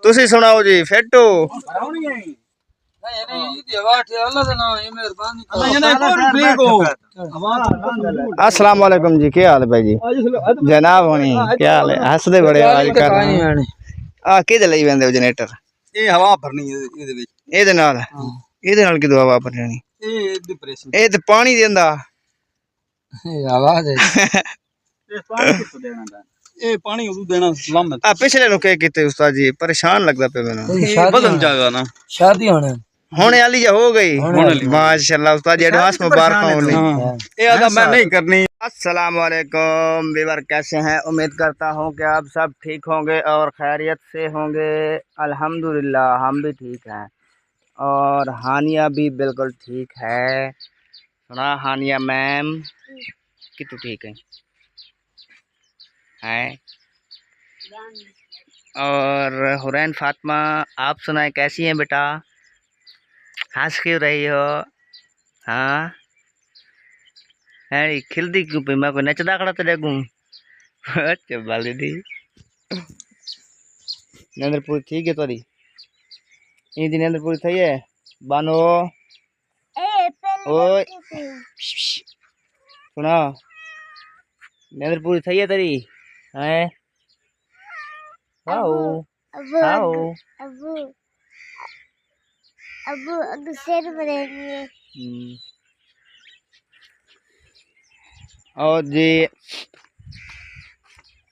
तुसी सुनाओ जी फेटो। अस्सलाम वालेकुम जी, क्या हाल है भाई जी? जनाब होनी क्या हाल है? हसदे बड़े आवाज कर आ किदे लई वेंदे हो जनरेटर? ये हवा भरनी ਇਹਦੇ ਵਿੱਚ ਇਹਦੇ ਨਾਲ ਕਿਦੋਂ ਹਵਾ ਭਰਨੀ? ਇਹ ਡਿਪਰੈਸ਼ਨ ਇਹ ਤੇ ਪਾਣੀ ਦਿੰਦਾ ਆਵਾਜ਼ ਹੈ ਇਹ ਪਾਣੀ ਕਿੱਥੋਂ ਦੇਣਾ ਦਾ ਇਹ ਪਾਣੀ ਉਦੋਂ ਦੇਣਾ ਸਲਾਮਤ ਆ ਪਿਛਲੇ ਨੂੰ ਕਹਿ ਕੀਤੇ ਉਸਤਾਦ ਜੀ परेशान लगदा पे मैनू बदल जाएगा ना शादी होने वाली हो गई माशाल्लाह उस्ताद जी एडवांस मुबारक हो ली। ये आदा मैं नहीं करनी। अस्सलाम वालेकुम व्यूअर, कैसे हैं? उम्मीद करता हूं कि आप सब ठीक होंगे और खैरियत से होंगे। अल्हम्दुलिल्लाह हम भी ठीक हैं और हानिया भी बिल्कुल ठीक है। सुना हानिया मैम कि तू ठीक है? और हुरैन फातिमा आप सुनाए कैसी हैं बेटा? हंस क्यों रही हो? हाँ है खिलती क्यों पे? मैं कोई नचदा खड़ा तो देखूं। अच्छा बाली दी नंदरपुर ठीक है तोरी ईदी नंदरपुर थी है बानो ओए सुना नंदरपुर थी है तेरी हैं? आओ आओ अबू अबू शेर बनेंगे। और जी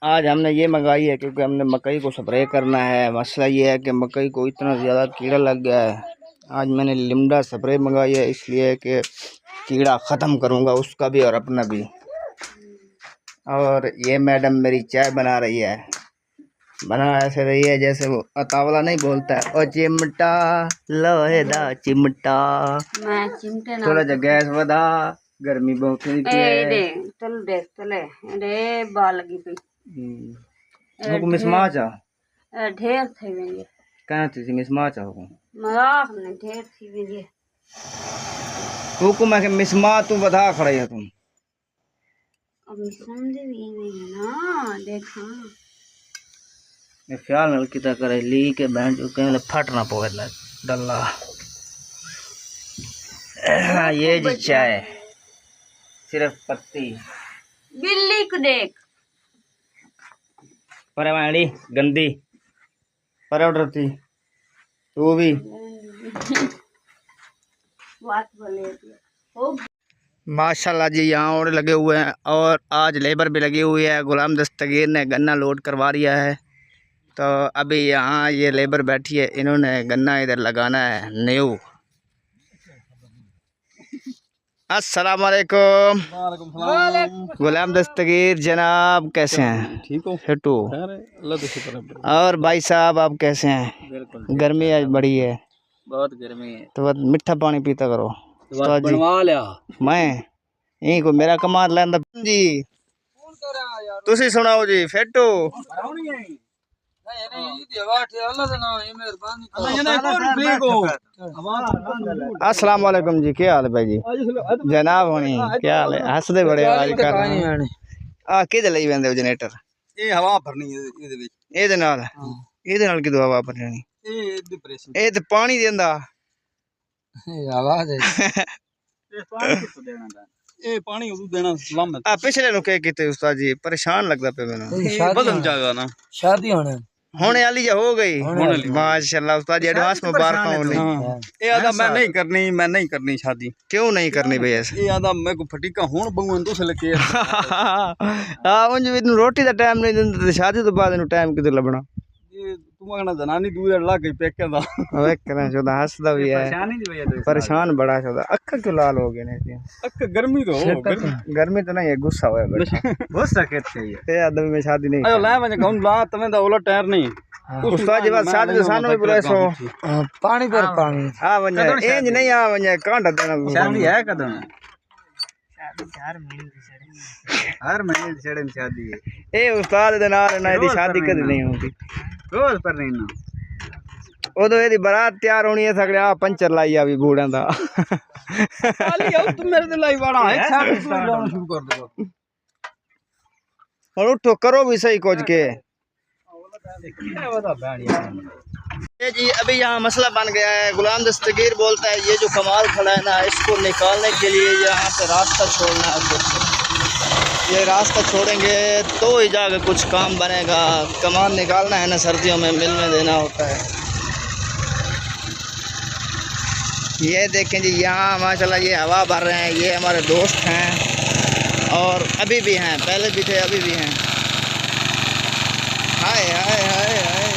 आज हमने ये मंगाई है क्योंकि हमने मकई को स्प्रे करना है। मसला ये है कि मकई को इतना ज़्यादा कीड़ा लग गया है। आज मैंने लिमडा स्प्रे मंगाई है इसलिए कि कीड़ा ख़त्म करूँगा उसका भी और अपना भी। और ये मैडम मेरी चाय बना रही है, बना ऐसे रही है जैसे वो अतावला नहीं बोलता है ओ चिमटा लोहे दा चिमटा। थोड़ा जा गैस बदा गर्मी बहुत है चल देख चले रे बाल लगी पे हुकुम मिसमा चा ढेर थे वेंगे कहां थी मिसमा चा हुकुम मजाक ने ढेर थी वेंगे हुकुम है कि मिसमा तू बधा खड़े है तुम अब समझ भी नहीं ना। देखा मैं ख्याल नल किता करे ली के बहन जो कहीं फट ना पवे डल्ला। ये जी चाय सिर्फ पत्ती बिल्ली को देख पर वाली गंदी पर ऑर्डर थी तू भी बात बोले माशाल्लाह जी यहाँ और लगे हुए हैं और आज लेबर भी लगी हुई है। गुलाम दस्तगीर ने गन्ना लोड करवा दिया है तो अभी यहाँ ये लेबर बैठी है, इन्होंने गन्ना इधर लगाना है न्यू। अस्सलाम वालेकुम गुलाम दस्तगीर जनाब कैसे हैं? ठीक हो हेटू अल्लाह का शुक्र है। और भाई साहब आप कैसे हैं? गर्मी आज बड़ी है, बहुत गर्मी है तो मिठा पानी पीता करो। तो बनवा लिया मैं यही को मेरा कमाल लेंदा जी। तुसी सुनाओ जी फेटो। अस्सलाम वालेकुम जी, क्या हाल है भाई जी? जनाब होनी क्या हाल है? हसदे बड़े आवाज कर आ किदे लई वेंदे हो जनरेटर? ये हवा भरनी ਇਹਦੇ ਵਿੱਚ ਇਹਦੇ ਨਾਲ ਕਿਦੋਂ ਹਵਾ ਭਰਨੀ? ਇਹ ਡਿਪਰੈਸ਼ਨ ਇਹ ਤੇ ਪਾਣੀ ਦਿੰਦਾ आवाज है ਇਹ ਪਾਣੀ ਕਿੱਥੋਂ ਦੇਣਾ ਦਾ ਇਹ ਪਾਣੀ ਉਦੋਂ ਦੇਣਾ ਸਲਾਮਤ आ पिछले नु कह कीते उस्ताद जी परेशान लगदा पे मैनू बदल जाएगा ना शादी होने वाली हो गई माशाल्लाह उस्ताद जी एडवांस मुबारक हो ली। ये आदा मैं नहीं करनी शादी। क्यों नहीं करनी भाई ऐसे? ये आदा मैं को फटीका हुन बंगन तो से लगे हां उंज भी रोटी दा टाइम नहीं दिंदे ते शादी तो बाद नु टाइम किते लबना? ये तुम कहना जनानी दूर लग गई पेके दा ओए करना चोदा हंसदा भी है परेशान बड़ा चोदा अख क्यों लाल हो गए ने? अख गर्मी तो हो गर्मी तो नहीं है गुस्सा होया बैठा गुस्सा कहते हैं ये आदमी में शादी नहीं। आयो ला मैं कहूं ला तमे दा ओला टायर नहीं उस्ताद जी बात शादी तो सानो भी बुलाए सो पानी पर पानी आ वने इंज नहीं आ वने कांडा देना शादी है कदम हर महीने छड़े में शादी है ए उस्ताद दे नाल ना दी शादी कदी नहीं होती रोज पर नहीं ना ओदो एदी बारात तैयार होनी है सगले आ पंचर लाई आ भी बूढ़ा दा खाली आओ तुम मेरे दिल लाई वाला है शादी तू लाना शुरू कर दो और उठो करो भी सही कुछ के ये जी अभी यहाँ मसला बन गया है। गुलाम दस्तगीर बोलता है ये जो कमाल खड़ा है ना, इसको निकालने के लिए यहाँ पे रास्ता छोड़ना है कुछ। ये रास्ता छोड़ेंगे तो ही जाके कुछ काम बनेगा। कमाल निकालना है ना, सर्दियों में मिल में देना होता है। ये देखें जी, यहाँ माशाल्लाह ये हवा भर रहे हैं। ये हमारे दोस्त हैं और अभी भी हैं, पहले भी थे अभी भी हैं। हाय हाय हाय हाय हाय।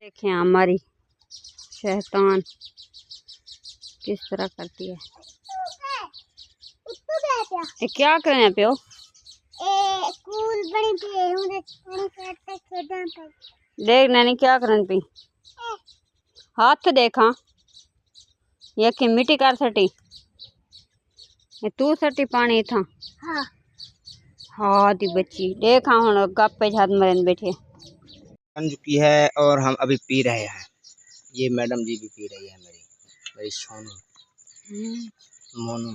देखें हमारी शैतान किस तरह करती है। ये क्या करें प्यो? देख नैनी क्या करन पी, हाथ तो देखा। ये कि मिट्टी कर सटी, ये तू सटी पानी था। हाँ दी बच्ची देखा हूँ गप्पे छात मरन बैठे। बन चुकी है और हम अभी पी रहे हैं। ये मैडम जी भी पी रही है, मेरी सोनू मोनू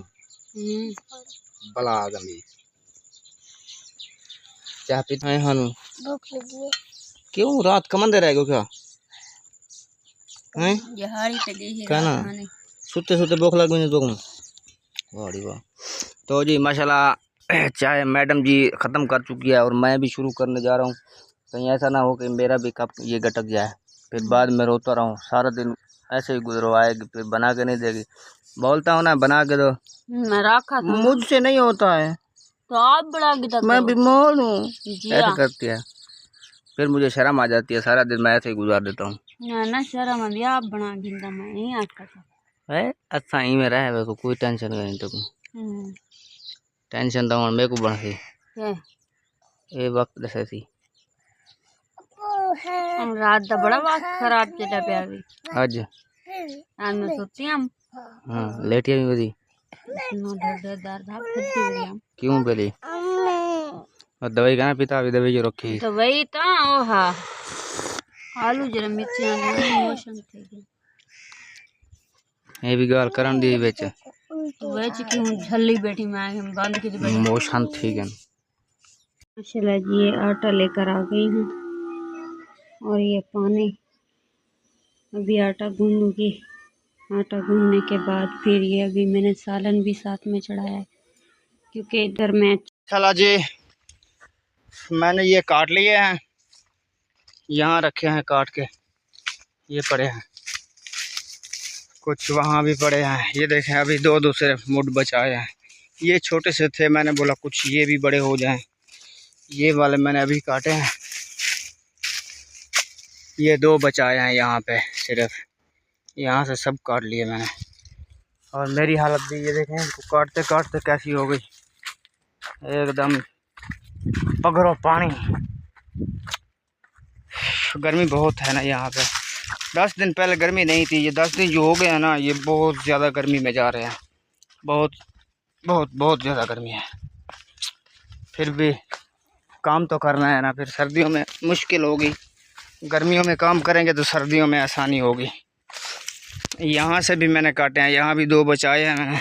बला गंदी चाय पीते हैं। हानू भूख लगी है। क्यों रात कमन दे रहेगो क्या? हैं जहाड़ी पे गई क्या ना सुते सुते भूख लग गई तो वाह वाह। तो जी माशाल्लाह चाय मैडम जी ख़त्म कर चुकी है और मैं भी शुरू करने जा रहा हूँ। कहीं ऐसा ना हो कि मेरा भी कप ये गटक जाए, फिर बाद में रोता रहूँ। सारा दिन ऐसे ही गुजरो आएगी, फिर बना के नहीं देगी। बोलता हूँ ना बना के दो, मैं रखा था। मुझसे नहीं होता है, तो आप बड़ा मैं बीमार हूँ, ऐसे हाँ। करती है। फिर मुझे शर्म आ जाती है, सारा दिन मैं ऐसे ही गुजार देता हूँ। ना शर्म अभी आप बना गिंदा मैं नहीं आता है अच्छा ही में रहे को कोई टेंशन नहीं। तो टेंशन तो मेरे को बढ़ गई ये वक्त दसे सी रात दा बड़ा वक्त खराब चला पे अभी आज आज मैं सोती हम हाँ लेटिया भी बदी क्यों पहले और दवाई कहना पिता अभी दवाई जो रखी दवाई तो ओ हाँ आलू जरा मिर्ची मोशन थे ये भी गाल करन दी बेच वेच की हूँ झल्ली बैठी मैं बंद की मोशन ठीक है। माशाल्लाह जी ये आटा लेकर आ गई हूँ और ये पानी अभी आटा गूंदूंगी। आटा गूंदने के बाद फिर ये अभी मैंने सालन भी साथ में चढ़ाया है क्योंकि इधर मैं चला जी मैंने ये काट लिए हैं, यहाँ रखे हैं काट के, ये पड़े हैं, कुछ वहाँ भी पड़े हैं। ये देखें अभी दो दूसरे मुठ बचाए हैं। ये छोटे से थे, मैंने बोला कुछ ये भी बड़े हो जाएं। ये वाले मैंने अभी काटे हैं, ये दो बचाए हैं यहाँ पे, सिर्फ यहाँ से सब काट लिए मैंने। और मेरी हालत भी ये देखें, इनको काटते काटते कैसी हो गई, एकदम पगड़ो पानी। गर्मी बहुत है ना यहाँ पे। 10 दिन पहले गर्मी नहीं थी, ये 10 दिन जो हो गए हैं ना, ये बहुत ज़्यादा गर्मी में जा रहे हैं। बहुत बहुत बहुत ज़्यादा गर्मी है। फिर भी काम तो करना है ना, फिर सर्दियों में मुश्किल होगी। गर्मियों में काम करेंगे तो सर्दियों में आसानी होगी। यहाँ से भी मैंने काटे हैं, यहाँ भी दो बचाए हैं मैंने,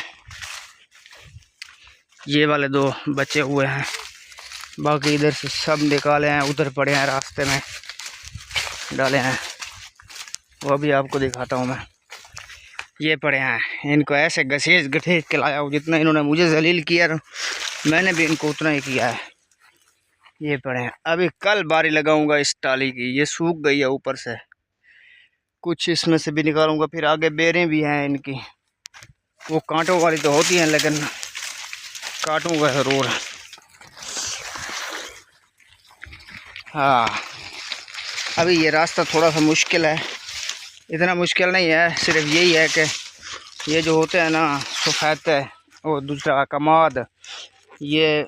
ये वाले दो बचे हुए हैं। बाकी इधर से सब निकाले हैं, उधर पड़े हैं रास्ते में डाले हैं, वो भी आपको दिखाता हूँ मैं। ये पड़े हैं, इनको ऐसे घसीट घसीट के लाया हूँ, जितना इन्होंने मुझे जलील किया मैंने भी इनको उतना ही किया है। ये पड़े हैं, अभी कल बारी लगाऊंगा इस टाली की, ये सूख गई है ऊपर से, कुछ इसमें से भी निकालूंगा। फिर आगे बेरें भी हैं इनकी, वो कांटों वाली तो होती हैं लेकिन काटूंगा ज़रूर। हाँ अभी ये रास्ता थोड़ा सा मुश्किल है, इतना मुश्किल नहीं है, सिर्फ यही है कि ये जो होते हैं ना सफ़ेद और दूसरा कमाद, ये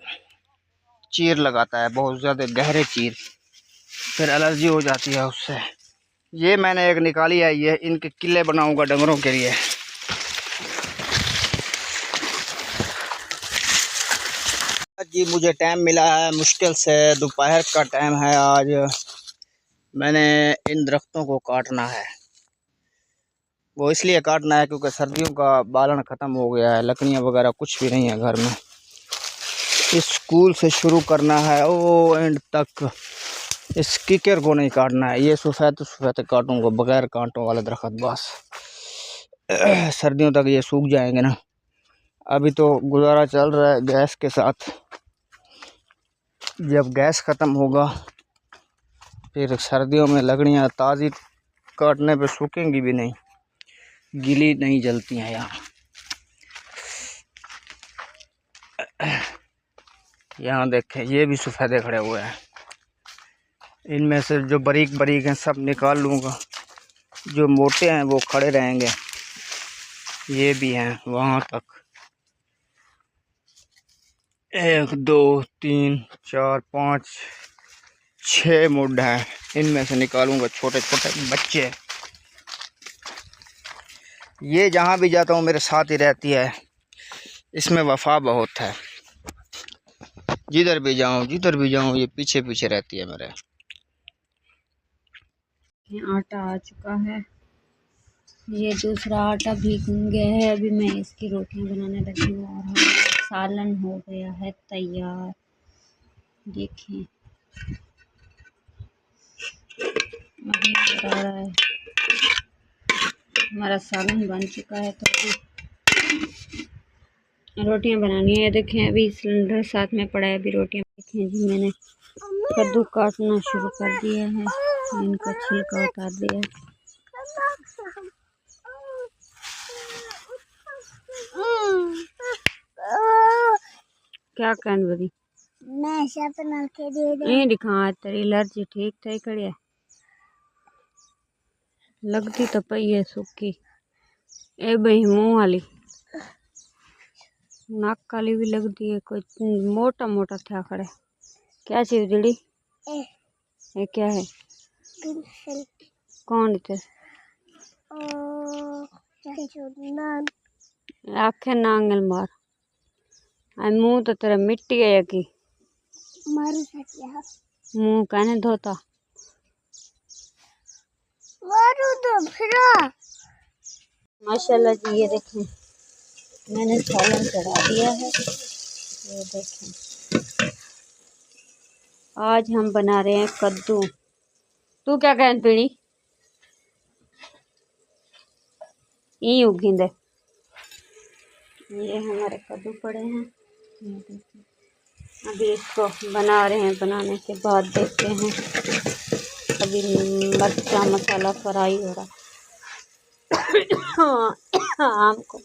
चीर लगाता है, बहुत ज़्यादा गहरे चीर, फिर एलर्जी हो जाती है उससे। ये मैंने एक निकाली है, ये इनके किले बनाऊंगा डंगरों के लिए। जी मुझे टाइम मिला है मुश्किल से, दोपहर का टाइम है आज। मैंने इन दरख्तों को काटना है, वो इसलिए काटना है क्योंकि सर्दियों का बालन ख़त्म हो गया है, लकड़ियाँ वगैरह कुछ भी नहीं है घर में। इस स्कूल से शुरू करना है ओ एंड तक, इस किकर को नहीं काटना है। ये सफ़ेद काटूंगा बगैर कांटों वाले दरख्त, बस सर्दियों तक ये सूख जाएंगे ना। अभी तो गुजारा चल रहा है गैस के साथ, जब गैस ख़त्म होगा फिर सर्दियों में लकड़ियाँ ताज़ी काटने पे सूखेंगी भी नहीं, गीली नहीं जलती हैं यहाँ। यहाँ देखें ये भी सफ़ेदे खड़े हुए हैं, इनमें से जो बारीक बारीक हैं सब निकाल लूँगा, जो मोटे हैं वो खड़े रहेंगे। ये भी हैं वहाँ तक, 1 2 3 4 5 6 मुड हैं, इनमें से निकालूंगा छोटे छोटे बच्चे। ये जहाँ भी जाता हूँ मेरे साथ ही रहती है, इसमें वफा बहुत है। जिधर भी जाऊँ ये पीछे पीछे रहती है मेरे। आटा आ चुका है, ये दूसरा आटा भी गूंद गया है। अभी मैं इसकी रोटियां बनाने लगी हूँ और हमारा सालन हो गया है तैयार। देखें अभी नजर आ रहा है हमारा सालन बन चुका है। तो रोटियां बनानी है। देखें अभी सिलेंडर साथ में पड़ा है, अभी रोटियां। देखें जी मैंने कद्दू काटना शुरू कर दिया है, इनका छिलका उतार दिया है। क्या कहन बदी मैं सपना के दे दे नहीं दिखा तेरी एलर्जी ठीक थे कड़िया लगती तो पई है सुखी। ए भाई मुँह वाली नाक काली भी लगती है, कोई मोटा मोटा था खड़े। क्या चीज दीदी ये क्या है? पेंसिल कौन थे आखे नांगल मार मुँह तो तेरा मिट्टी है की मारू सकिया मुँह कहने धोता मारू तो फिर माशाल्लाह जी। ये देखें मैंने सालन चढ़ा दिया है। ये देखें आज हम बना रहे हैं कद्दू। तू क्या कहन पीनी ई उगिंदे। ये हमारे कद्दू पड़े हैं, ये देखें। अभी इसको बना रहे हैं, बनाने के बाद देखते हैं। अभी मिर्चा मसाला फ्राई हो रहा है। आम को